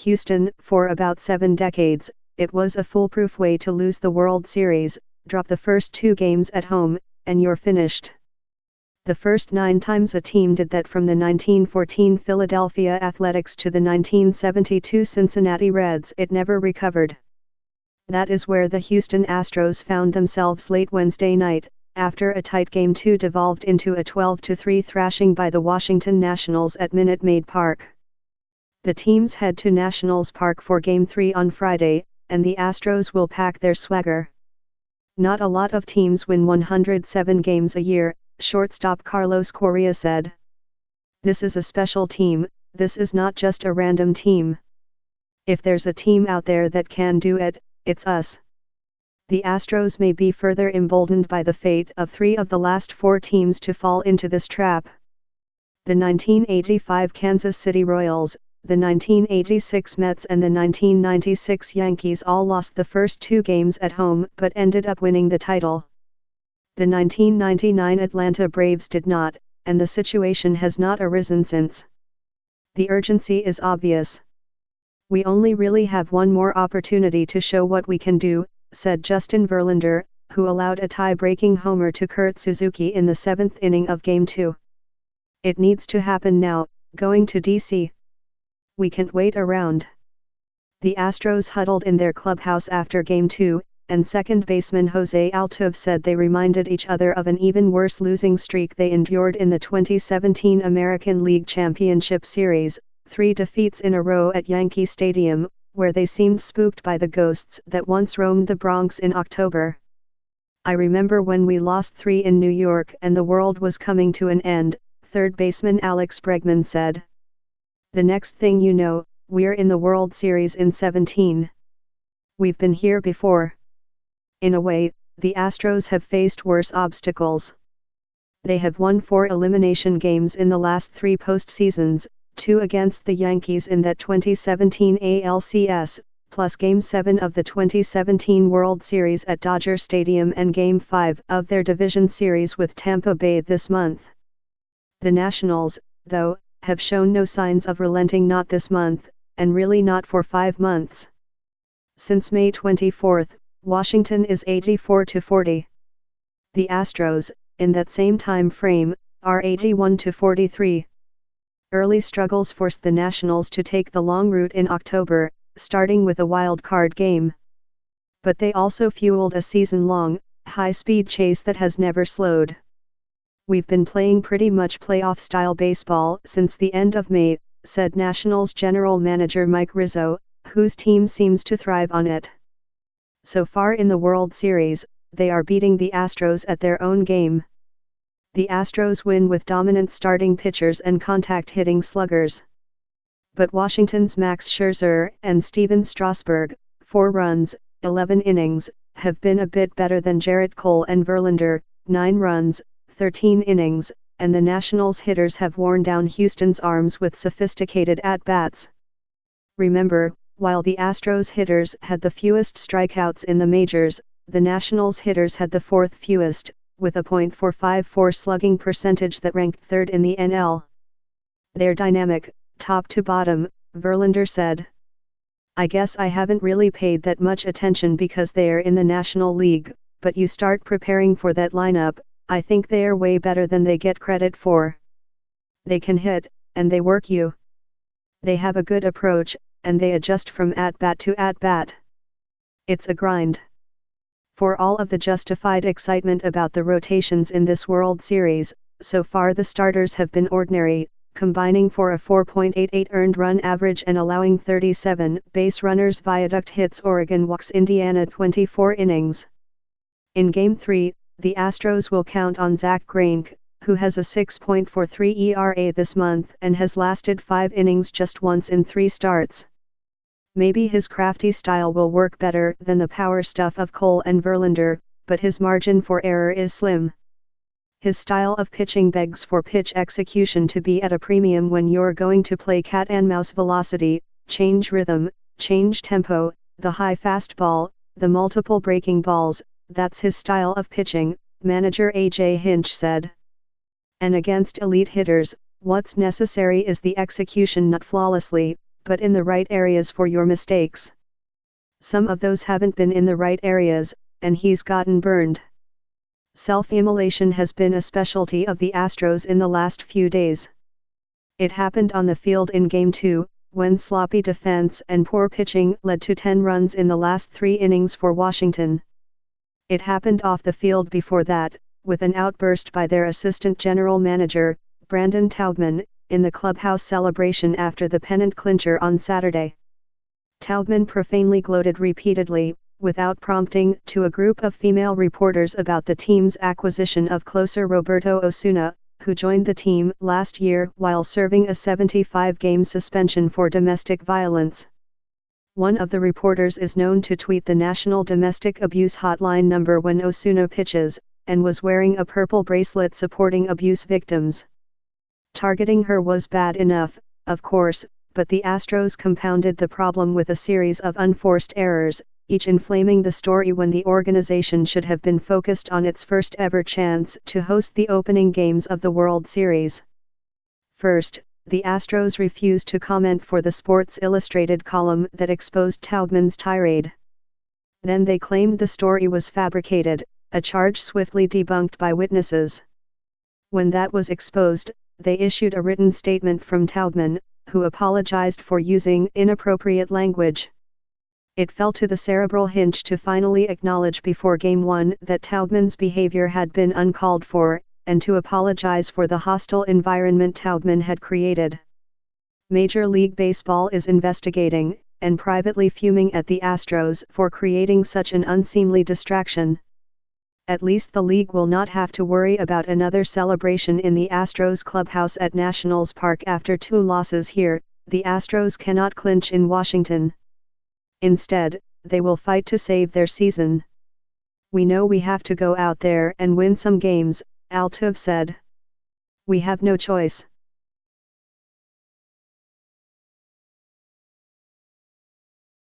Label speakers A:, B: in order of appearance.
A: Houston, for about 7 decades, it was a foolproof way to lose the World Series. Drop the first 2 games at home, and you're finished. The first 9 times a team did that, from the 1914 Philadelphia Athletics to the 1972 Cincinnati Reds, it never recovered. That is where the Houston Astros found themselves late Wednesday night, after a tight Game 2 devolved into a 12-3 thrashing by the Washington Nationals at Minute Maid Park. The teams head to Nationals Park for Game 3 on Friday, and the Astros will pack their swagger. Not a lot of teams win 107 games a year, shortstop Carlos Correa said. This is a special team, this is not just a random team. If there's a team out there that can do it, it's us. The Astros may be further emboldened by the fate of 3 of the last 4 teams to fall into this trap. The 1985 Kansas City Royals, the 1986 Mets and the 1996 Yankees all lost the first 2 games at home but ended up winning the title. The 1999 Atlanta Braves did not, and the situation has not arisen since. The urgency is obvious. We only really have one more opportunity to show what we can do, said Justin Verlander, who allowed a tie-breaking homer to Kurt Suzuki in the 7th inning of Game 2. It needs to happen now, going to D.C. We can't wait around. The Astros huddled in their clubhouse after Game 2, and second baseman Jose Altuve said they reminded each other of an even worse losing streak they endured in the 2017 American League Championship Series, 3 defeats in a row at Yankee Stadium, where they seemed spooked by the ghosts that once roamed the Bronx in October. I remember when we lost 3 in New York and the world was coming to an end, third baseman Alex Bregman said. The next thing you know, we're in the World Series in 17. We've been here before. In a way, the Astros have faced worse obstacles. They have won 4 elimination games in the last 3 postseasons, 2 against the Yankees in that 2017 ALCS, plus Game 7 of the 2017 World Series at Dodger Stadium and Game 5 of their division series with Tampa Bay this month. The Nationals, though, have shown no signs of relenting, not this month, and really not for 5 months. Since May 24, Washington is 84-40. The Astros, in that same time frame, are 81-43. Early struggles forced the Nationals to take the long route in October, starting with a wild card game. But they also fueled a season-long, high-speed chase that has never slowed. We've been playing pretty much playoff-style baseball since the end of May, said Nationals general manager Mike Rizzo, whose team seems to thrive on it. So far in the World Series, they are beating the Astros at their own game. The Astros win with dominant starting pitchers and contact-hitting sluggers. But Washington's Max Scherzer and Steven Strasburg, 4 runs, 11 innings, have been a bit better than Jarrett Cole and Verlander, 9 runs, 13 innings, and the Nationals hitters have worn down Houston's arms with sophisticated at-bats. Remember, while the Astros hitters had the fewest strikeouts in the majors, the Nationals hitters had the 4th fewest, with a .454 slugging percentage that ranked 3rd in the NL. They're dynamic, top to bottom, Verlander said. I guess I haven't really paid that much attention because they're in the National League, but you start preparing for that lineup, I think they're way better than they get credit for. They can hit, and they work you. They have a good approach, and they adjust from at-bat to at-bat. It's a grind. For all of the justified excitement about the rotations in this World Series, so far the starters have been ordinary, combining for a 4.88 earned run average and allowing 37 base runners. Viaduct hits Oregon, walks Indiana 24 innings. In Game 3, the Astros will count on Zach Greinke, who has a 6.43 ERA this month and has lasted 5 innings just once in 3 starts. Maybe his crafty style will work better than the power stuff of Cole and Verlander, but his margin for error is slim. His style of pitching begs for pitch execution to be at a premium when you're going to play cat and mouse. Velocity, change rhythm, change tempo, the high fastball, the multiple breaking balls, that's his style of pitching, manager A.J. Hinch said. And against elite hitters, what's necessary is the execution, not flawlessly, but in the right areas for your mistakes. Some of those haven't been in the right areas, and he's gotten burned. Self-immolation has been a specialty of the Astros in the last few days. It happened on the field in Game 2, when sloppy defense and poor pitching led to 10 runs in the last 3 innings for Washington. It happened off the field before that, with an outburst by their assistant general manager, Brandon Taubman, in the clubhouse celebration after the pennant clincher on Saturday. Taubman profanely gloated repeatedly, without prompting, to a group of female reporters about the team's acquisition of closer Roberto Osuna, who joined the team last year while serving a 75-game suspension for domestic violence. One of the reporters is known to tweet the National Domestic Abuse Hotline number when Osuna pitches, and was wearing a purple bracelet supporting abuse victims. Targeting her was bad enough, of course, but the Astros compounded the problem with a series of unforced errors, each inflaming the story when the organization should have been focused on its first ever chance to host the opening games of the World Series. First, the Astros refused to comment for the Sports Illustrated column that exposed Taubman's tirade. Then they claimed the story was fabricated, a charge swiftly debunked by witnesses. When that was exposed, they issued a written statement from Taubman, who apologized for using inappropriate language. It fell to the cerebral hinge to finally acknowledge before Game 1 that Taubman's behavior had been uncalled for, and to apologize for the hostile environment Taubman had created. Major League Baseball is investigating, and privately fuming at the Astros for creating such an unseemly distraction. At least the league will not have to worry about another celebration in the Astros clubhouse at Nationals Park after 2 losses here. The Astros cannot clinch in Washington. Instead, they will fight to save their season. We know we have to go out there and win some games, Altuve said. We have no choice.